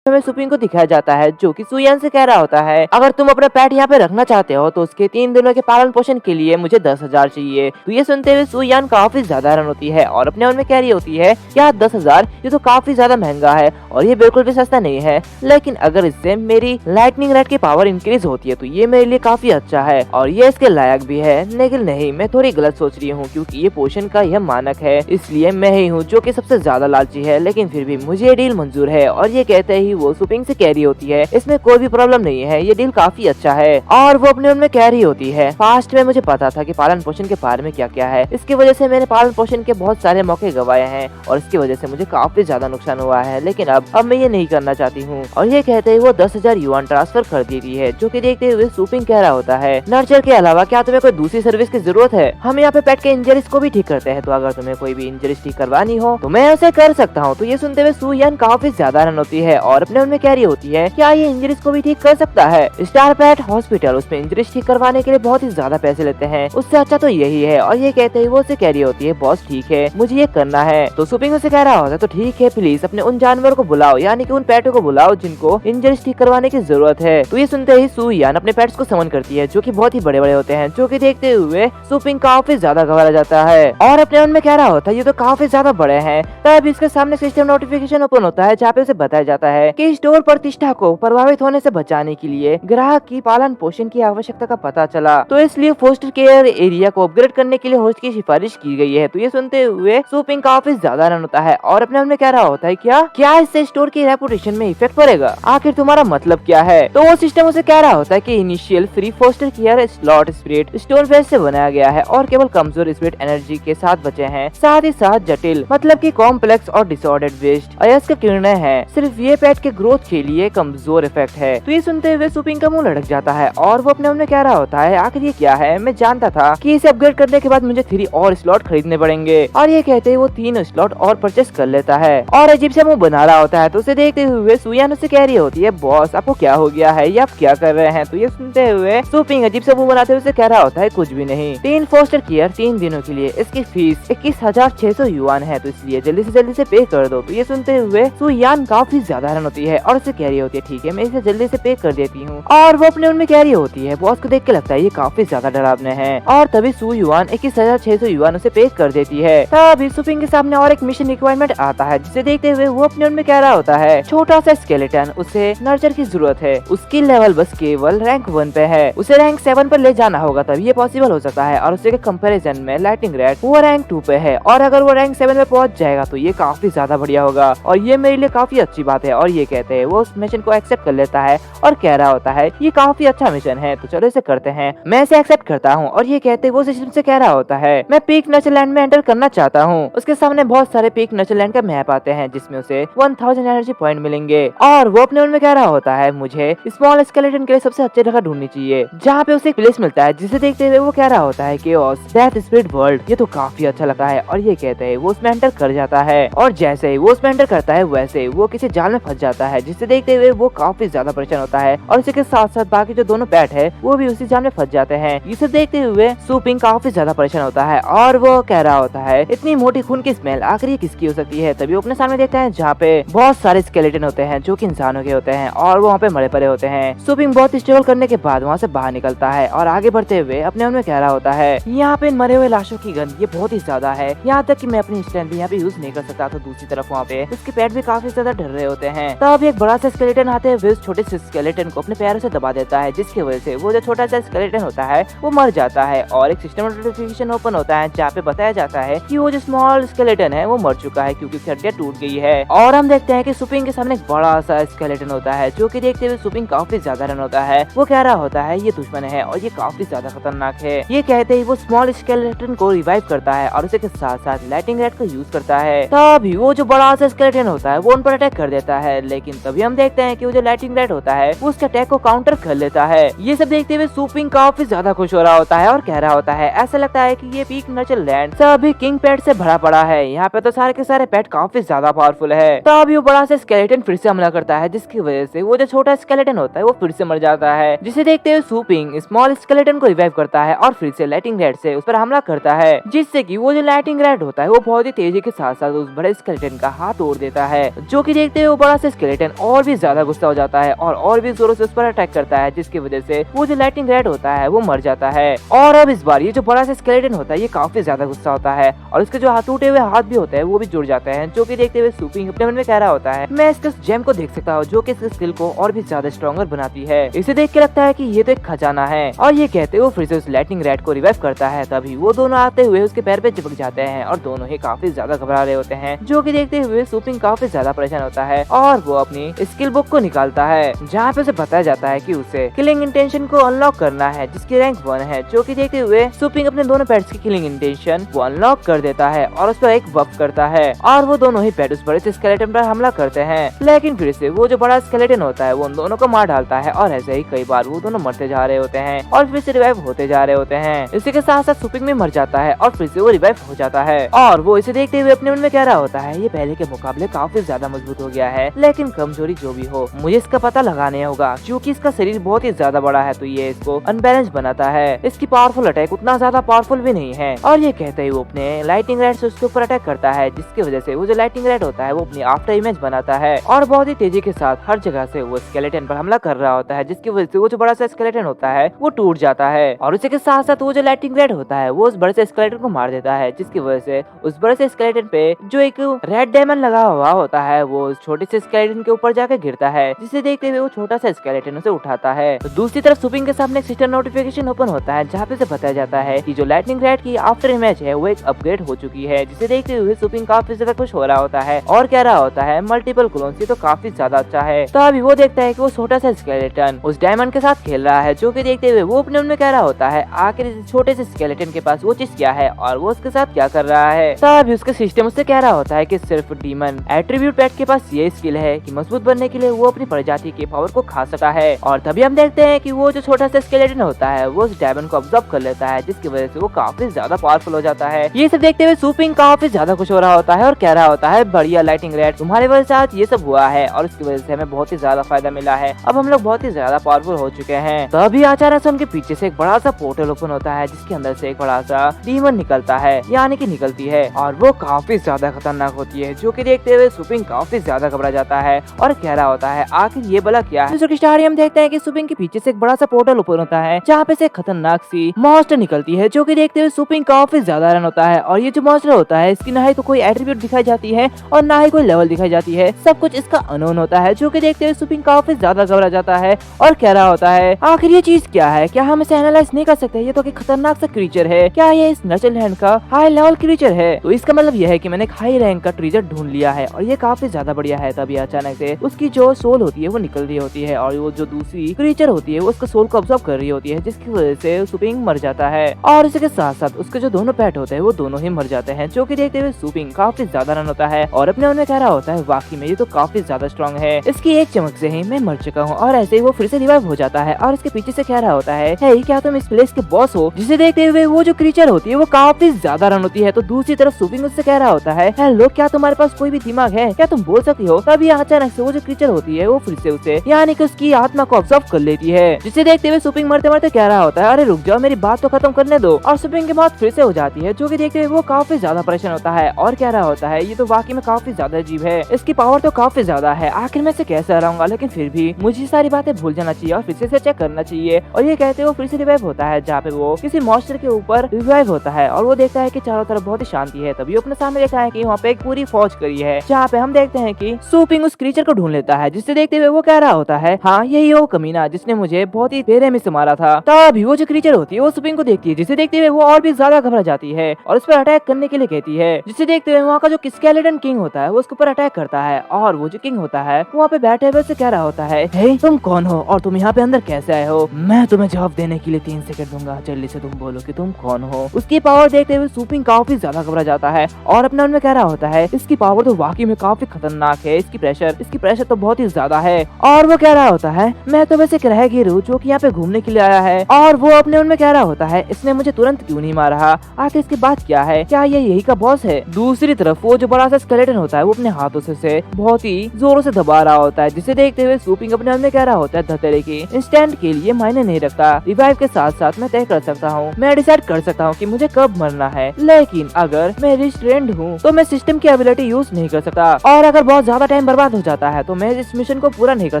हमें सुपिंग को दिखाया जाता है जो कि सुयान से कह रहा होता है, अगर तुम अपना पेट यहाँ पे रखना चाहते हो तो उसके 3 दिनों के पालन पोषण के लिए मुझे 10,000 चाहिए। तो ये सुनते हुए सुयान काफी ज्यादा हैरान होती है और अपने मन में कह रही होती है, क्या 10,000? ये तो काफी ज्यादा महंगा है और ये बिल्कुल भी सस्ता नहीं है, लेकिन अगर इससे मेरी लाइटनिंग रेड की पावर इंक्रीज होती है तो ये मेरे लिए काफी अच्छा है और ये इसके लायक भी है। लेकिन नहीं, मैं थोड़ी गलत सोच रही हूँ क्योंकि ये पोषण का यह मानक है, इसलिए मैं ही हूँ जो कि सबसे ज्यादा लालची है। लेकिन फिर भी मुझे ये डील मंजूर है और ये कहते ही वो सुपिंग से कह रही होती है, इसमें कोई भी प्रॉब्लम नहीं है, ये डील काफी अच्छा है। और वो अपने मन में कह रही होती है, पास्ट में मुझे पता था कि पालन पोषण के बारे में क्या क्या है, इसकी वजह से मैंने पालन पोषण के बहुत सारे मौके गवाए हैं और इसकी वजह से मुझे काफी ज्यादा नुकसान हुआ है, लेकिन अब मैं ये नहीं करना चाहती हूँ। और ये कहते ही वो 10,000 युआन ट्रांसफर कर देती है, जो कि देखते हुए सुपिंग कह रहा होता है, नर्चर के अलावा क्या तुम्हें कोई दूसरी सर्विस की जरूरत है? हम यहाँ पे पेट के इंजरीज को भी ठीक करते हैं, तो अगर तुम्हें कोई भी इंजरीज ठीक करवानी हो तो मैं उसे कर सकता हूँ। तो ये सुनते हुए सुयान काफी ज्यादा हैरान होती है और अपने मन में कह रही होती है, क्या ये इंजरीज को भी ठीक कर सकता है? स्टार पेट हॉस्पिटल उसमें इंजरीज ठीक करवाने के लिए बहुत ही ज्यादा पैसे लेते हैं, उससे अच्छा तो यही है। और ये कहते ही वो उसे कह रही होती है, बॉस ठीक है, मुझे ये करना है। तो सुपिंग उसे कह रहा होता है, तो ठीक है, प्लीज अपने उन जानवरों को बुलाओ, यानी कि उन पेटों को बुलाओ जिनको इंजरीज ठीक करवाने की जरूरत है। तो ये सुनते ही सुयान अपने पेट्स को समन करती है, जो कि बहुत ही बड़े बड़े होते हैं, जो कि देखते हुए सुपिंग काफी ज्यादा घबरा जाता है और अपने मन में कह रहा होता है, ये तो काफी ज्यादा बड़े हैं। तब इसके सामने सिस्टम नोटिफिकेशन ओपन होता है, जहाँ पे उसे बताया जाता है कि स्टोर प्रतिष्ठा को प्रभावित होने से बचाने के लिए ग्राहक की पालन पोषण की आवश्यकता का पता चला, तो इसलिए फोस्टर केयर एरिया को अपग्रेड करने के लिए होस्ट की सिफारिश की गई है। तो ये सुनते हुए सुपिंग काफी ज्यादा हैरान होता है और अपने मन में कह रहा होता है, क्या इससे स्टोर की रेपुटेशन में इफेक्ट पड़ेगा? आखिर तुम्हारा मतलब क्या है? तो वो सिस्टम उसे कह रहा होता है कि initial free foster care slot spirit stone face से बनाया गया है और केवल कमजोर स्पिरिट एनर्जी के साथ बचे हैं, साथ ही साथ जटिल मतलब की कॉम्प्लेक्स और डिसऑर्डर्ड वेस्ट अयस्क किरणें हैं, सिर्फ ये पेट के ग्रोथ के लिए कमजोर इफेक्ट है। तो ये सुनते हुए सुपिंग का मुंह लटक जाता है और वो अपने मन में कह रहा होता है, आखिर ये क्या है? मैं जानता था कि इसे अपग्रेड करने के बाद मुझे 3 और स्लॉट खरीदने पड़ेंगे। और ये कहते ही वो 3 स्लॉट और परचेस कर लेता है और अजीब से मुंह बना रहा होता है। तो उसे देखते हुए सुयान उसे कह रही होती है, बॉस आपको क्या हो गया है, ये आप क्या कर रहे हैं? तो ये सुनते हुए सुपिंग अजीब से मुंह बनाते हुए उसे कह रहा होता है, कुछ भी नहीं, 3 फोस्टर केयर 3 दिनों के लिए, इसकी फीस 21,600 युआन है, तो इसलिए जल्दी से पे कर दो। तो ये सुनते हुए सुयान काफी ज्यादा हैरान होती है और उसे कह रही होती है, ठीक है, मैं इसे जल्दी से पे कर देती हूँ। और वो अपने उनमें कह रही होती है, बॉस को देख के लगता है ये काफी ज्यादा डरावने हैं। और तभी सु युआन 21,600 युआन उसे पे कर देती है। तभी सुपिंग के सामने और एक मिशन रिक्वायरमेंट आता है, जिसे देखते हुए वो अपने उनमें कह रहा होता है, छोटा सा स्केलेटन, उसे नर्चर की जरूरत है, उसकी लेवल बस केवल रैंक 1 पे है, उसे रैंक 7 पर ले जाना होगा तभी ये पॉसिबल हो सकता है। और उसके कंपैरिजन में लाइटिंग रेड वो रैंक 2 पे है और अगर वो रैंक 7 पे पहुंच जाएगा तो ये काफी ज्यादा बढ़िया होगा और ये मेरे लिए काफी अच्छी बात है। और ये कहते हैं वो उस मिशन को एक्सेप्ट कर लेता है और कह रहा होता है, ये काफी अच्छा मिशन है, तो चलो इसे करते हैं, मैं इसे एक्सेप्ट करता हूँ। और ये कहते वो सिस्टम से कह रहा होता है, मैं पीक नचरलैंड में एंटर करना चाहता हूँ। उसके सामने बहुत सारे पीक नचरलैंड का मैप आते हैं, जिसमें उसे 1000 एनर्जी पॉइंट मिलेंगे। और वो अपने मन में कह रहा होता है, मुझे स्मॉल स्केलेटन के लिए सबसे अच्छी जगह ढूंढनी चाहिए, जहाँ पे उसे एक प्लेस मिलता है, जिसे देखते हुए वो कह रहा होता है, केओस डेथ स्पिरिट वर्ल्ड, ये तो काफी अच्छा लगा है। और ये कहते हैं वो उसमें एंटर कर जाता है और जैसे ही वो उसमें एंटर करता है वैसे वो किसी जाल में फंस जाता है, जिसे देखते हुए वो काफी ज्यादा परेशान होता है और इसी के साथ साथ बाकी जो दोनों पेट है वो भी उसी जाल में फंस जाते हैं। इसे देखते हुए सुपिंग काफी ज्यादा परेशान होता है और वो कह रहा होता है, इतनी मोटी खून की स्मेल आखिर ये किसकी हो सकती है? तभी वो अपने सामने देखता है जहाँ पे बहुत सारे स्केलेटन होते हैं जो कि इंसानों के होते हैं और वो वहाँ पे मरे पड़े होते हैं। सुपिंग बहुत स्ट्रगल करने के बाद वहाँ से बाहर निकलता है और आगे बढ़ते हुए अपने मन में कह रहा होता है, यहाँ पे इन मरे हुए लाशों की गंध ये बहुत ही ज्यादा है, यहाँ तक कि मैं अपनी स्टैंड भी यहाँ पे यूज नहीं कर सकता। तो दूसरी तरफ वहाँ पे उसके पेट भी काफी ज्यादा डर रहे होते हैं। तब एक बड़ा सा स्केलेटन आते हुए उस छोटे से स्केलेटन को अपने पैरों से दबा देता है, जिसकी वजह से वो जो छोटा सा स्केलेटन होता है वो मर जाता है और एक सिस्टम नोटिफिकेशन ओपन होता है, जहाँ पे बताया जाता है कि वो जो स्मॉल स्केलेटन है वो मर चुका है क्योंकि उसकी हड्डियां टूट गई है। और हम देखते हैं कि सुपिंग के सामने एक बड़ा सा स्केलेटन होता है, जो कि देखते हुए सुपिंग काफी ज्यादा हैरान होता है। वो कह रहा होता है, ये दुश्मन है और ये काफी ज्यादा खतरनाक है। ये कहते ही वो स्मॉल स्केलेटन को रिवाइव करता है और उसे के साथ साथ लाइटिंग रेड को यूज करता है। तभी वो जो बड़ा सा स्केलेटन होता है वो उन पर अटैक कर देता है, लेकिन तभी हम देखते हैं कि वो जो लाइटिंग रेड होता है वो उसके अटैक को काउंटर कर लेता है। ये सब देखते हुए सुपिंग काफी ज्यादा खुश हो रहा होता है और कह रहा होता है, ऐसा लगता है कि ये पीक नचरलैंड सभी किंग पेट से भरा पड़ा है, यहाँ पे तो सारे के सारे पेट काफी ज्यादा पावरफुल है। तभी वो बड़ा सा स्केलेटन फिर से हमला करता है, जिसकी वजह से वो जो छोटा स्केलेटन होता है वो फिर से मर जाता है, जिसे देखते हुए सुपिंग स्मॉल स्केलेटन को रिवाइव करता है और फिर से लाइटिंग रेड से उस पर हमला करता है, जिससे कि वो जो लाइटिंग रेड होता है वो बहुत ही तेजी के साथ साथ उस बड़े स्केलेटन का हाथ तोड़ देता है, जो कि देखते हुए वो बड़ा सा से स्केलेटन और भी ज्यादा गुस्सा हो जाता है और भी जोरों से उस पर अटैक करता है, जिसकी वजह से वो जो लाइटनिंग रैट होता है वो मर जाता है। और अब इस बार ये जो बड़ा सा स्केलेटन होता है ये काफी ज्यादा गुस्सा होता है और उसके जो टूटे हुए हाथ भी होते हैं वो भी जुड़ जाते हैं, जो कि देखते हुए सूपिंग अपने मन में कह रहा होता है मैं इसके जेम को देख सकता हूँ जो कि इसके स्किल को और भी ज्यादा स्ट्रॉन्गर बनाती है। इसे देख के लगता है कि ये तो एक खजाना है और ये कहते हुए फिर से उस लाइटनिंग रैट को रिवाइव करता है। तभी वो दोनों आते हुए उसके पैर पे चिपक जाते हैं और दोनों ही काफी ज्यादा घबरा रहे होते हैं, जो कि देखते हुए सूपिंग काफी ज्यादा परेशान होता है और वो अपनी स्किल बुक को निकालता है जहाँ पे उसे बताया जाता है कि उसे किलिंग इंटेंशन को अनलॉक करना है जिसकी रैंक 1 है, जो कि देखते हुए सूपिंग अपने दोनों पेट्स की किलिंग इंटेंशन वो अनलॉक कर देता है और उस पर एक बफ करता है और वो दोनों ही पेट उस बड़े से स्केलेटन पर हमला करते हैं। लेकिन फिर से वो जो बड़ा स्केलेटन होता है वो उन दोनों को मार डालता है और ऐसे ही कई बार वो दोनों मरते जा रहे होते हैं और फिर से रिवाइव होते जा रहे होते हैं। इसी के साथ साथ सूपिंग भी मर जाता है और फिर से वो रिवाइव हो जाता है और वो इसे देखते हुए अपने मन में कह रहा होता है ये पहले के मुकाबले काफी ज्यादा मजबूत हो गया है, लेकिन कमजोरी जो भी हो मुझे इसका पता लगाने होगा क्योंकि इसका शरीर बहुत ही ज्यादा बड़ा है तो ये इसको अनबैलेंस बनाता है। इसकी पावरफुल अटैक उतना ज्यादा पावरफुल भी नहीं है और ये कहते ही वो अपने लाइटिंग रैट से उसके ऊपर अटैक करता है, जिसकी वजह से वो जो लाइटिंग रैट होता है वो अपनी आफ्टर इमेज बनाता है और बहुत ही तेजी के साथ हर जगह से वो स्केलेटन पर हमला कर रहा होता है, जिसकी वजह से वो जो बड़ा सा स्केलेटन होता है वो टूट जाता है और उसी के साथ साथ वो जो लाइटिंग रैट होता है वो उस बड़े से स्केलेटन को मार देता है, जिसकी वजह से उस बड़े से स्केलेटन पे जो एक रेड डायमंड लगा हुआ होता है वो उस छोटे से स्केलेटन के ऊपर जाकर गिरता है, जिसे देखते हुए वो छोटा सा स्केलेटन उसे उठाता है। तो दूसरी तरफ सूपिंग के सामने एक सिस्टम नोटिफिकेशन ओपन होता है जहाँ पे से बताया जाता है कि जो लाइटनिंग रैट की आफ्टर इमेज है वो एक अपग्रेड हो चुकी है, जिसे देखते हुए सूपिंग काफी ज्यादा खुश हो रहा होता है और कह रहा होता है मल्टीपल क्लोन से तो काफी ज्यादा अच्छा है। तो अभी वो देखता है कि वो छोटा सा स्केलेटन उस डायमंड के साथ खेल रहा है, जो कि देखते हुए वो अपने मन में कह रहा होता है आखिर इस छोटे से स्केलेटन के पास वो चीज क्या है और वो उसके साथ क्या कर रहा है। तभी उसके सिस्टम उससे कह रहा होता है कि सिर्फ डीमन एट्रीब्यूट पेट के पास ये स्किल है कि मजबूत बनने के लिए वो अपनी प्रजाति के पावर को खा सकता है। और तभी हम देखते हैं कि वो जो छोटा सा स्केलेटन होता है वो उस डायमंड को ऑब्जर्व कर लेता है, जिसकी वजह से वो काफी ज्यादा पावरफुल हो जाता है। ये सब देखते हुए सूपिंग काफी ज्यादा खुश हो रहा होता है और कह रहा होता है बढ़िया लाइटिंग रैट तुम्हारे वजह से आज ये सब हुआ है और उसकी वजह से हमें बहुत ही ज्यादा फायदा मिला है, अब हम लोग बहुत ही ज्यादा पावरफुल हो चुके हैं। तभी अचानक से उनके पीछे से एक बड़ा सा पोर्टल ओपन होता है जिसके अंदर से एक बड़ा सा डीमन निकलता है यानी कि निकलती है और वो काफी ज्यादा खतरनाक होती है, जो कि देखते हुए सूपिंग काफी ज्यादा घबरा जाता है और कह रहा होता है आखिर ये भला क्या है। दूसरी स्टार हम देखते हैं कि सूपिंग के पीछे से एक बड़ा सा पोर्टल ओपन होता है जहाँ पे से खतरनाक सी मॉन्स्टर निकलती है, जो कि देखते हुए सूपिंग काफी ज्यादा रन होता है। और ये जो मॉन्स्टर होता है इसकी ना ही तो कोई एट्रीब्यूट दिखाई जाती है और ना ही कोई लेवल दिखाई जाती है, सब कुछ इसका अननोन होता है, जो कि देखते हुए सूपिंग काफी ज्यादा घबरा जाता है और कह रहा होता है आखिर ये चीज क्या है, क्या हम इसे एनालाइज नहीं कर सकते, ये तो एक खतरनाक सा क्रीचर है, क्या ये इस नेचुरल हैंड का हाई लेवल क्रीचर है। तो इसका मतलब यह है कि मैंने एक हाई रैंक का ट्रीजर ढूंढ लिया है और ये काफी ज्यादा बढ़िया है। तभी अचानक से उसकी जो सोल होती है वो निकल रही होती है और वो जो दूसरी क्रीचर होती है वो उसका सोल को ऑब्जर्व कर रही होती है, जिसकी वजह से सूपिंग मर जाता है और इसके साथ साथ उसके जो दोनों पेट होते हैं वो दोनों ही मर जाते हैं, जो कि देखते हुए सूपिंग काफी ज्यादा रन होता है और अपने मन में कह रहा होता है वाकई में ये तो काफी ज्यादा स्ट्रॉन्ग है, इसकी एक चमक से ही मैं मर चुका हूँ। और ऐसे ही वो फिर से रिवाइव हो जाता है और इसके पीछे से कह रहा होता है हे क्या तुम इस प्लेस के बॉस हो, जिसे देखते हुए वो जो क्रीचर होती है वो काफी ज्यादा रन होती है। तो दूसरी तरफ सूपिंग उससे कह रहा होता है हेलो क्या तुम्हारे पास कोई भी दिमाग है, क्या तुम बोल सकती हो। तभी अचानक से वो जो क्रीचर होती है वो फिर से उसे यानी कि उसकी आत्मा को ऑब्जर्व कर लेती है, जिसे देखते हुए सूपिंग मरते मरते कह रहा होता है अरे रुक जाओ मेरी बात तो खत्म करने दो। और सूपिंग की बात फिर से हो जाती है, जो कि देखते हुए वो काफी ज्यादा परेशान होता है और कह रहा होता है ये तो वाकई में काफी ज्यादा अजीब है, इसकी पावर तो काफी ज्यादा है, आखिर मैं इसे कैसे हराऊंगा, लेकिन फिर भी मुझे सारी बातें भूल जाना चाहिए और फिर से चेक करना चाहिए। और ये कहते हुए फिर से रिवाइव होता है जहाँ पे वो किसी मॉन्स्टर के ऊपर रिवाइव होता है और वो देखता है कि चारों तरफ बहुत ही शांति है। तभी अपने सामने देखता है कि वहाँ पे एक पूरी फौज खड़ी है, जहाँ पे हम देखते हैं कि सूपिंग उस क्रीचर को ढूंढ लेता है, जिससे देखते हुए वो कह रहा होता है हाँ यही वो कमीना जिसने मुझे बहुत ही बेरहमी से मारा था। तभी वो जो क्रीचर होती है वो सूपिंग को देखती है, जिसे देखते हुए वो और भी ज्यादा घबरा जाती है और उस पर अटैक करने के लिए कहती है, जिसे देखते हुए वहाँ का जो स्केलेटन किंग होता है वो उसके ऊपर अटैक करता है और वो जो किंग होता है वहाँ पे बैठे हुए से कह रहा होता है हे तुम कौन हो और तुम यहाँ पे अंदर कैसे आए हो, मैं तुम्हें जवाब देने के लिए 3 सेकंड दूंगा, जल्दी से तुम बोलो कि तुम कौन हो। उसकी पावर देखते हुए सूपिंग काफी ज्यादा घबरा जाता है और अपने मन में कह रहा होता है इसकी पावर तो वाकई में काफी खतरनाक है, इसकी प्रेशर तो बहुत ही ज्यादा है। और वो कह रहा होता है मैं तो वैसे राहगीर हूँ जो कि यहाँ पे घूमने के लिए आया है। और वो अपने मन में कह रहा होता है इसने मुझे तुरंत क्यों नहीं मारा, आखिर इसकी बात क्या है, क्या ये यही का बॉस है। दूसरी तरफ वो जो बड़ा सा स्केलेटन होता है वो अपने हाथों से बहुत ही जोरों से दबा रहा होता है, जिसे देखते हुए सूपिंग अपने मन में कह रहा होता है धतेरे की इंस्टेंट के लिए मायने नहीं रखता, रिवाइव के साथ साथ मैं तय कर सकता हूँ, मैं डिसाइड कर सकता हूँ कि मुझे कब मरना है, लेकिन अगर मैं रिस्ट्रेंड हूँ तो मैं सिस्टम की एबिलिटी यूज नहीं कर सकता और अगर बहुत ज्यादा टाइम बर्बाद बर्बाद हो जाता है तो मैं इस मिशन को पूरा नहीं कर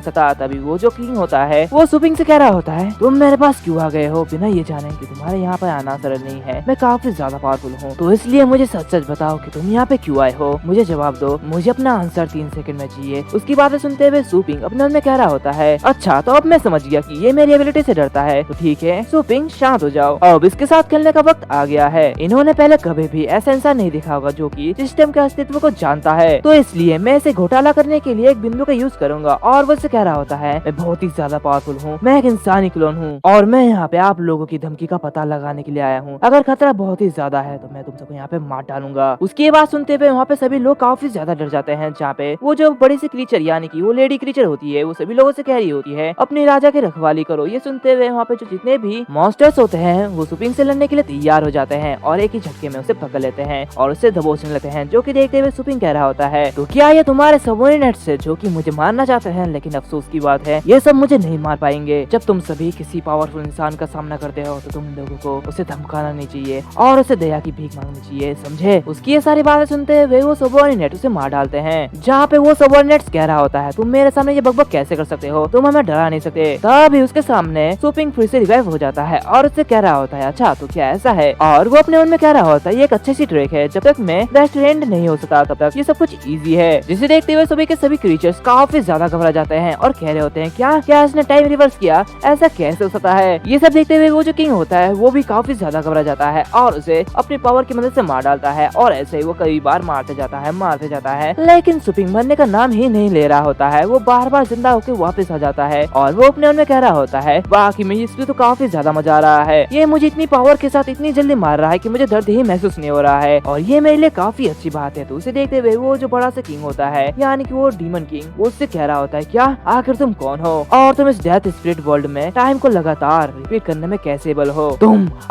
सकता। तभी वो जो किंग होता है वो सुपिंग से कह रहा होता है, तुम मेरे पास क्यों आ गए हो बिना ये जाने कि तुम्हारे यहाँ पे आना सरल नहीं है। मैं काफी ज्यादा पावरफुल हूँ, तो इसलिए मुझे सच सच बताओ कि तुम यहाँ पे क्यों आए हो। मुझे जवाब दो, मुझे अपना आंसर 3 सेकंड में चाहिए। उसकी बातें सुनते हुए सुपिंग अपने मन में कह रहा होता है, अच्छा तो अब मैं समझ गया कि ये मेरी एबिलिटी से डरता है, तो ठीक है सुपिंग शांत हो जाओ, अब इसके साथ खेलने का वक्त आ गया है। इन्होंने पहले कभी भी ऐसा इंसान नहीं देखा होगा जो कि सिस्टम के अस्तित्व को जानता है, तो इसलिए मैं इसे घोटाला करने के लिए एक बिंदु का यूज करूंगा। और वो कह रहा होता है, मैं बहुत ही ज्यादा पावरफुल हूँ, मैं एक इंसानी क्लोन हूँ और मैं यहाँ पे आप लोगों की धमकी का पता लगाने के लिए आया हूँ। अगर खतरा बहुत ही ज्यादा है तो मैं तुम सबको यहाँ पे मार डालूंगा। उसकी बात सुनते हुए वहाँ पे सभी लोग काफी ज्यादा डर जाते हैं, जहाँ पे वो जो बड़ी सी क्रीचर यानी कि वो लेडी क्रीचर होती है वो सभी लोगों से कह रही होती है, अपने राजा की रखवाली करो। ये सुनते हुए वहाँ पे जो जितने भी मॉन्स्टर्स होते हैं वो सुपिंग से लड़ने के लिए तैयार हो जाते हैं और एक ही झटके में उसे पकड़ लेते हैं और उसे दबोचने लेते हैं। जो कि देखते हुए सुपिंग कह रहा होता है, तो क्या ये तुम्हारे सबऑर्डिनेट्स है जो कि मुझे मारना चाहते हैं, लेकिन अफसोस की बात है ये सब मुझे नहीं मार पाएंगे। जब तुम सभी किसी पावरफुल इंसान का सामना करते हो तो तुम लोगों को उसे धमकाना नहीं चाहिए और उसे दया की भीख मांगनी चाहिए, समझे। उसकी ये सारी बातें सुनते हुए वो सबऑर्डिनेट उसे मार डालते हैं, जहाँ पे वो सबऑर्डिनेट कह रहा होता है, तुम मेरे सामने ये बकबक कैसे कर सकते हो, तुम हमें डरा नहीं सकते। तभी उसके सामने सुपिंग फिर से रिवाइव हो जाता है और उससे कह रहा होता है, अच्छा तो क्या ऐसा है। और वो अपने मन में कह रहा होता है, ये एक अच्छी सी ट्रिक है, जब तक मैं रेस्टोरेंट नहीं हो सकता तब तक ये सब कुछ इजी है। जिसे देखते हुए सभी के सभी क्रीचर्स काफी ज्यादा घबरा जाते हैं और कह रहे होते हैं, क्या इसने टाइम रिवर्स किया, ऐसा कैसे हो सकता है। ये सब देखते हुए वो जो किंग होता है वो भी काफी ज्यादा घबरा जाता है और उसे अपनी पावर की मदद से मार डालता है। और ऐसे ही वो कई बार मारते जाता है, लेकिन सुपिंग मरने का नाम ही नहीं ले रहा होता है। वो बार बार जिंदा होकर वापस आ जाता है और वो अपने मन में कह रहा होता है, बाकी में इसमें तो काफी ज्यादा मजा आ रहा है, ये मुझे इतनी पावर के साथ इतनी जल्दी मार रहा है कि मुझे दर्द ही महसूस नहीं हो रहा है और ये मेरे लिए काफी अच्छी बात है। तो उसे देखते हुए वो जो बड़ा सा किंग होता है यानी कि वो डीमन किंग, वो उससे कह रहा होता है, क्या आखिर तुम कौन हो और तुम इस डेथ स्पिरिट वर्ल्ड में टाइम को लगातार रिपीट करने में कैसे एबल हो,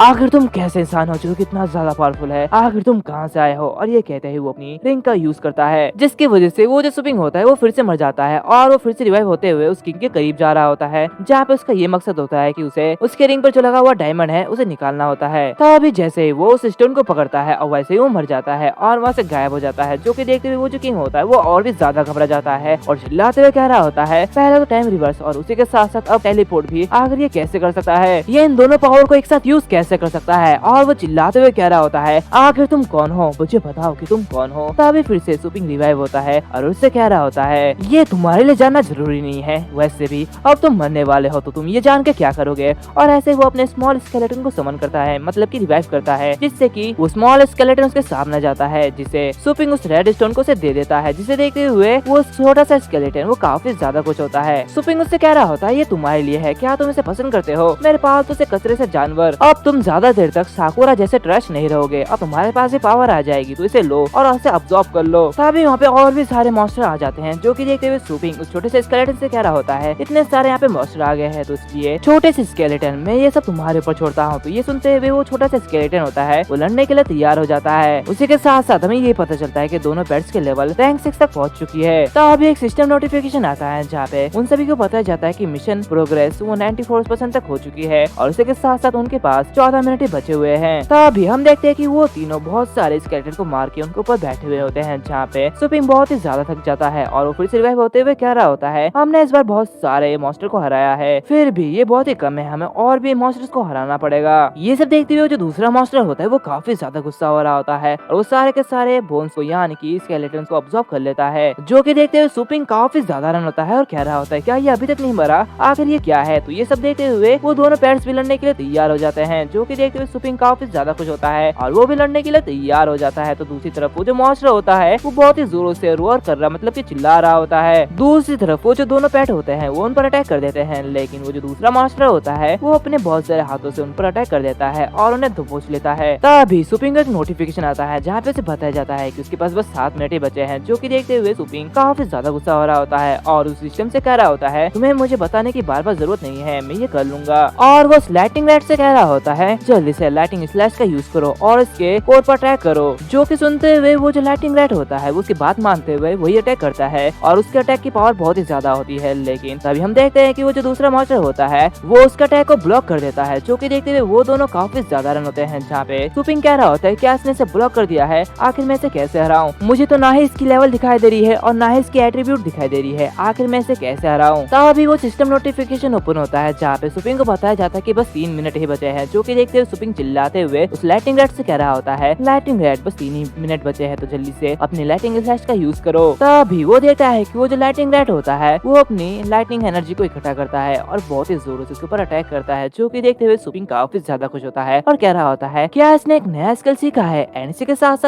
आखिर तुम कैसे इंसान हो जो कितना ज्यादा पावरफुल है, आखिर तुम कहाँ से आए हो। और ये कहते हुए वो अपनी रिंग का यूज करता है, जिसकी वजह से वो जो सुपिंग होता है वो फिर से मर जाता है और वो फिर से रिवाइव होते हुए उस किंग के करीब जा रहा होता है, जहाँ पे उसका ये मकसद होता है कि उसे उसके रिंग पर जो लगा हुआ डायमंड है उसे निकालना होता है। तभी जैसे ही वो उस स्टोन को पकड़ता है और वैसे ही वो मर जाता है और वहाँ से गायब हो जाता है। जो कि देखते हुए वो जो किंग होता है वो और भी ज्यादा घबरा जाता है और चिल्लाते हुए कह रहा होता है, पहले तो टाइम रिवर्स और उसी के साथ साथ अब टेलीपोर्ट भी, आखिर ये कैसे कर सकता है, ये इन दोनों पावर को एक साथ यूज कैसे कर सकता है। और वो चिल्लाते हुए कह रहा होता है, आखिर तुम कौन हो, मुझे बताओ कि तुम कौन हो। तभी फिर से सुपिंग रिवाइव होता है और उससे कह रहा होता है, ये तुम्हारे लिए जानना जरूरी नहीं है, वैसे भी अब तुम मरने वाले हो तो तुम ये जान के क्या करोगे। और ऐसे वो अपने स्मॉल स्केलेटन को समन करता है, मतलब कि रिवाइव करता है, जिससे कि वो स्मॉल स्केलेटन उसके सामने जाता है, जिसे सुपिंग उस रेड स्टोन को उसे दे देता है। जिसे देखते हुए वो छोटा सा स्केलेटन वो काफी ज्यादा कुछ होता है। सुपिंग उससे कह रहा होता है, ये तुम्हारे लिए है, क्या तुम इसे पसंद करते हो, मेरे पालतू से कचरे से जानवर। अब तुम ज्यादा देर तक साकुरा जैसे ट्रैश नहीं रहोगे, अब तुम्हारे पास भी पावर आ जाएगी, तो इसे लो और इसे अब्सॉर्ब कर लो। तभी वहाँ पे और भी सारे मॉन्स्टर आ जाते हैं, जो कि देखते हुए सुपिंग उस छोटे से स्केलेटन से कह रहा होता है, इतने सारे यहाँ पे मॉन्स्टर आ गए हैं तो इसलिए छोटे से स्केलेटन में ये सब तुम्हारे ऊपर छोड़ता हूँ। तो ये सुनते हुए वो छोटा सा स्केलेटन होता है वो लड़ने के लिए तैयार हो जाता है। उसी के साथ साथ हमें ये पता चलता है कि दोनों पेट्स के लेवल रैंक 6 तक पहुंच चुकी है। तो अभी एक सिस्टम नोटिफिकेशन आता है जहाँ पे उन सभी को पता जाता है कि मिशन प्रोग्रेस वो 94% तक हो चुकी है और उसी के साथ साथ उनके पास 14 मिनट ही बचे हुए हैं। तभी हम देखते हैं कि वो तीनों बहुत सारे स्केलेटन को मार के उनके ऊपर बैठे हुए होते हैं, जहाँ पे सुपिंग बहुत ही ज्यादा थक जाता है और वो फिर से रिवाइव होते हुए कह रहा होता है, हमने इस बार बहुत सारे मॉन्स्टर को हराया है, फिर भी ये बहुत ही कम है, हमें और भी मॉन्स्टर्स को हराना पड़ेगा। ये सब देखते हुए जो दूसरा मॉन्स्टर होता है वो काफी ज्यादा गुस्सा हो रहा होता है और वो सारे के सारे बोन्स को यानी कि स्केलेटन को अब्सॉर्ब कर लेता है। जो कि देखते हुए सुपिंग काफी ज्यादा रन होता है और कह रहा होता है, क्या ये अभी तक नहीं मरा, आखिर ये क्या है। तो ये सब देखते हुए वो दोनों पेट्स भी लड़ने के लिए तैयार हो जाते हैं। जो कि देखते हुए सुपिंग काफी ज्यादा खुश होता है और वो भी लड़ने के लिए तैयार हो जाता है। तो दूसरी तरफ वो जो मॉन्स्टर होता है वो बहुत ही जोरों से रोर कर रहा, मतलब कि चिल्ला रहा होता है। दूसरी तरफ वो जो दोनों पेट होते हैं वो उन पर अटैक कर देते हैं, लेकिन वो जो दूसरा मॉन्स्टर होता है वो अपने बहुत सारे हाथों से उन पर अटैक कर देता है और उन्हें दबोच लेता है। तभी सुपिंग को एक नोटिफिकेशन आता है जहाँ पे उसे बताया जाता है कि उसके पास बस 7 मिनट ही बचे हैं। जो कि देखते हुए सुपिंग काफी ज्यादा गुस्सा हो रहा होता है और उस सिस्टम से कह रहा होता है, तुम्हें मुझे बताने की बार बार जरूरत नहीं है, मैं ये कर लूंगा। और वो लाइटिंग रैट से कह रहा होता है, जल्दी से लाइटिंग स्लैश का यूज करो और इसके कोर पर अटैक करो। जो कि सुनते हुए वो जो लाइटिंग रैट होता है वो उसकी बात मानते हुए वही अटैक करता है और उसके अटैक की पावर बहुत ही ज्यादा होती है। लेकिन तभी हम देखते हैं कि वो जो दूसरा मॉन्स्टर होता है वो उसके अटैक को ब्लॉक कर देता है। जो कि देखते हुए वो दोनों काफी ज्यादा रन होते हैं, जहाँ पे सुपिंग कह रहा होता है, क्या इसने इसे ब्लॉक कर दिया है, आखिर मैं इसे कैसे हराऊं, मुझे तो ना ही इसकी लेवल दिखाई दे रही है और ना ही इसकी एट्रीब्यूट दिखाई दे रही है। आखिर मैं इसे कैसे हराऊं? तभी वो सिस्टम नोटिफिकेशन ओपन होता है जहाँ पे सुपिंग को बताया जाता है कि बस 3 मिनट ही बचे हैं, जो कि देखते हुए सुपिंग चिल्लाते हुए उस लाइटिंग रैट से कह रहा होता है, लाइटिंग रैट बस 3 ही मिनट बचे हैं तो जल्दी से अपनी लाइटिंग फ्लैश का यूज करो। तभी वो देखता है कि वो जो लाइटिंग रैट होता है वो अपनी लाइटिंग एनर्जी को इकट्ठा करता है और बहुत ही जोरों से उसके ऊपर अटैक करता है, जो कि देखते हुए सुपिंग काफी ज्यादा खुश होता है और कह रहा होता है क्या इसने एक नया स्किल सीखा है। एंड इसी के साथ साथ